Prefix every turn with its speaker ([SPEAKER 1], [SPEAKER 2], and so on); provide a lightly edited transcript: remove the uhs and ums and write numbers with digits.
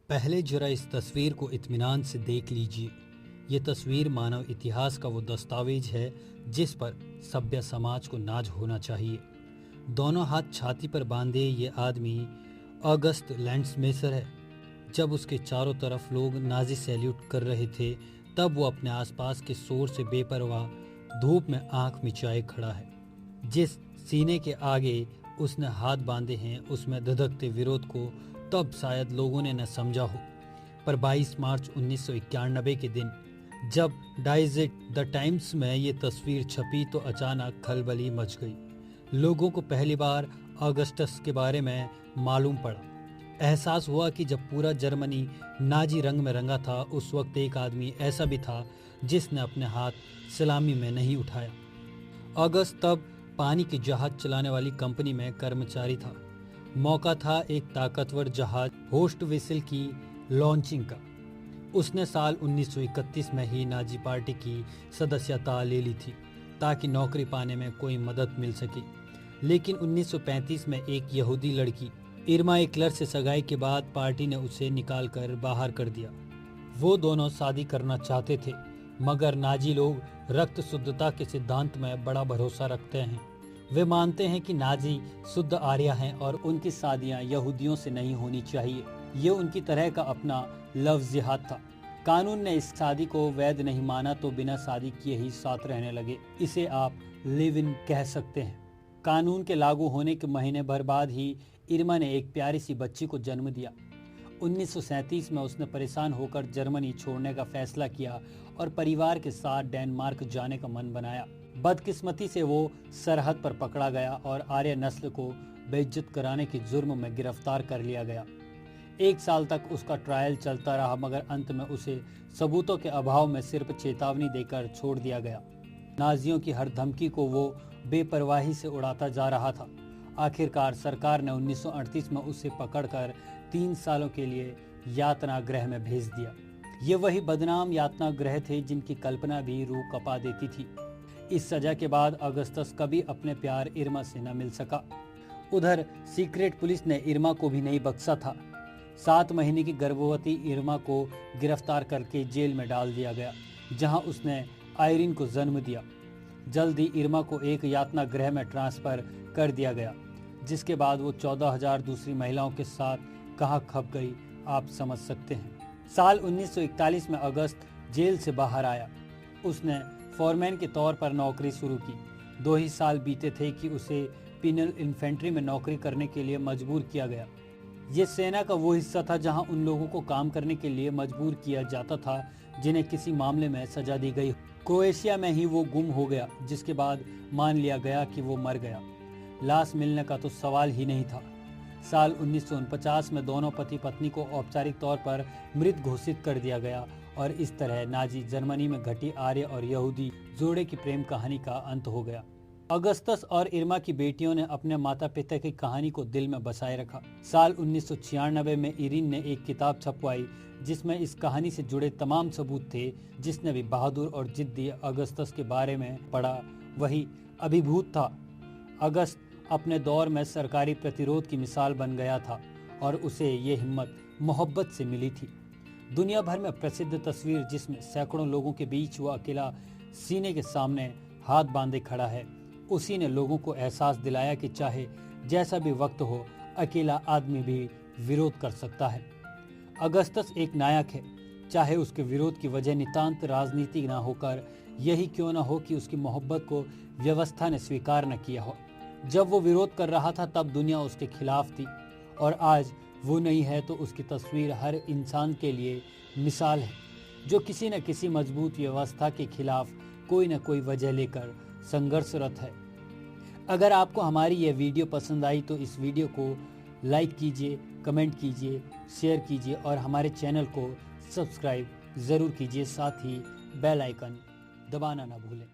[SPEAKER 1] पहले जरा इस तस्वीर को इत्मीनान से देख लीजिए। ये तस्वीर मानव इतिहास का वो दस्तावेज है जिस पर सभ्य समाज को नाज होना चाहिए। दोनों हाथ छाती पर बांधे ये आदमी ऑगस्ट लैंड्समेसर है। जब उसके चारों तरफ लोग नाजी सैल्यूट कर रहे थे, तब वो अपने आसपास के शोर से बेपरवाह धूप में आंख मिचाए खड़ा है। जिस सीने के आगे उसने हाथ बांधे हैं, उसमें धधकते विरोध को तब शायद लोगों ने न समझा हो, पर 22 मार्च 1991 के दिन जब डाइजेट द टाइम्स में ये तस्वीर छपी तो अचानक खलबली मच गई। लोगों को पहली बार ऑगस्टस के बारे में मालूम पड़ा। एहसास हुआ कि जब पूरा जर्मनी नाजी रंग में रंगा था, उस वक्त एक आदमी ऐसा भी था जिसने अपने हाथ सलामी में नहीं उठाया। अगस्त तब पानी के जहाज चलाने वाली कंपनी में कर्मचारी था। मौका था एक ताकतवर जहाज होस्ट वेसल की लॉन्चिंग का। उसने साल 1931 में ही नाजी पार्टी की सदस्यता ले ली थी ताकि नौकरी पाने में कोई मदद मिल सके। लेकिन 1935 में एक यहूदी लड़की इरमा एक्लर से सगाई के बाद पार्टी ने उसे निकालकर बाहर कर दिया। वो दोनों शादी करना चाहते थे, मगर नाजी लोग रक्त शुद्धता के सिद्धांत में बड़ा भरोसा रखते हैं। वे मानते हैं कि नाजी शुद्ध आर्य हैं और उनकी शादियां यहूदियों से नहीं होनी चाहिए। ये उनकी तरह का अपना लव जिहाद था। कानून ने इस शादी को वैध नहीं माना तो बिना शादी किए ही साथ रहने लगे। इसे आप लिव इन कह सकते हैं। कानून के लागू होने के महीने भर बाद ही इरमा ने एक प्यारी सी बच्ची को जन्म दिया। 1937 में उसने परेशान होकर जर्मनी छोड़ने का फैसला किया और परिवार के साथ डेनमार्क जाने का मन बनाया। बदकिस्मती से वो सरहद पर पकड़ा गया और आर्य नस्ल को बेइज्जत कराने के जुर्म में गिरफ्तार कर लिया गया। 1 साल तक उसका ट्रायल चलता रहा, मगर अंत में उसे सबूतों के अभाव में सिर्फ चेतावनी देकर छोड़ दिया गया। नाजियों की हर धमकी को वो बेपरवाही से उड़ाता जा रहा था। आखिरकार सरकार ने 1938 में उसे पकड़कर 3 सालों के लिए यातना गृह में भेज दिया। ये वही बदनाम यातना गृह थे जिनकी कल्पना भी रूह कपा देती थी। इस सजा के बाद अगस्तस कभी अपने प्यार इरमा से न मिल सका। उधर सीक्रेट पुलिस ने इरमा को भी नहीं बख्शा था। 7 महीने की गर्भवती इरमा को गिरफ्तार करके जेल में डाल दिया गया, जहां उसने आयरिन को जन्म दिया। जल्द ही इरमा को एक यातना गृह में ट्रांसफर कर दिया गया, जिसके बाद वो 14,000 दूसरी महिलाओं के साथ कहाँ खप गई, आप समझ सकते हैं। साल 1941 में अगस्त जेल से बाहर आया। उसने फॉरमैन के तौर पर नौकरी शुरू की। 2 ही साल बीते थे कि उसे पिनल इन्फेंट्री में नौकरी करने के लिए मजबूर किया गया। ये सेना का वो हिस्सा था जहां उन लोगों को काम करने के लिए मजबूर किया जाता था जिन्हें किसी मामले में सजा दी गई। क्रोएशिया में ही वो गुम हो गया, जिसके बाद मान लिया गया कि वो मर गया। लाश मिलने का तो सवाल ही नहीं था। साल 1949 में दोनों पति पत्नी को औपचारिक तौर पर मृत घोषित कर दिया गया और इस तरह नाजी जर्मनी में घटी आर्य और यहूदी जोड़े की प्रेम कहानी का अंत हो गया। अगस्तस और इरमा की बेटियों ने अपने माता पिता की कहानी को दिल में बसाए रखा। साल 1996 में इरिन ने एक किताब छपवाई जिसमें इस कहानी से जुड़े तमाम सबूत थे। जिसने भी बहादुर और जिद्दी अगस्तस के बारे में पढ़ा वही अभिभूत था। अगस्त अपने दौर में सरकारी प्रतिरोध की मिसाल बन गया था और उसे ये हिम्मत मोहब्बत से मिली थी। दुनिया भर में प्रसिद्ध तस्वीर जिसमें सैकड़ों लोगों के बीच वो अकेला सीने के सामने हाथ बांधे खड़ा है, उसी ने लोगों को एहसास दिलाया कि चाहे जैसा भी वक्त हो, अकेला आदमी भी विरोध कर सकता है। अगस्तस एक नायक है, चाहे उसके विरोध की वजह नितांत राजनीति ना होकर यही क्यों ना हो कि उसकी मोहब्बत को व्यवस्था ने स्वीकार न किया हो। जब वो विरोध कर रहा था तब दुनिया उसके खिलाफ थी, और आज वो नहीं है तो उसकी तस्वीर हर इंसान के लिए मिसाल है जो किसी न किसी मजबूत व्यवस्था के खिलाफ कोई न कोई वजह लेकर संघर्षरत है। अगर आपको हमारी यह वीडियो पसंद आई तो इस वीडियो को लाइक कीजिए, कमेंट कीजिए, शेयर कीजिए और हमारे चैनल को सब्सक्राइब ज़रूर कीजिए। साथ ही बेल आइकन दबाना ना भूलें।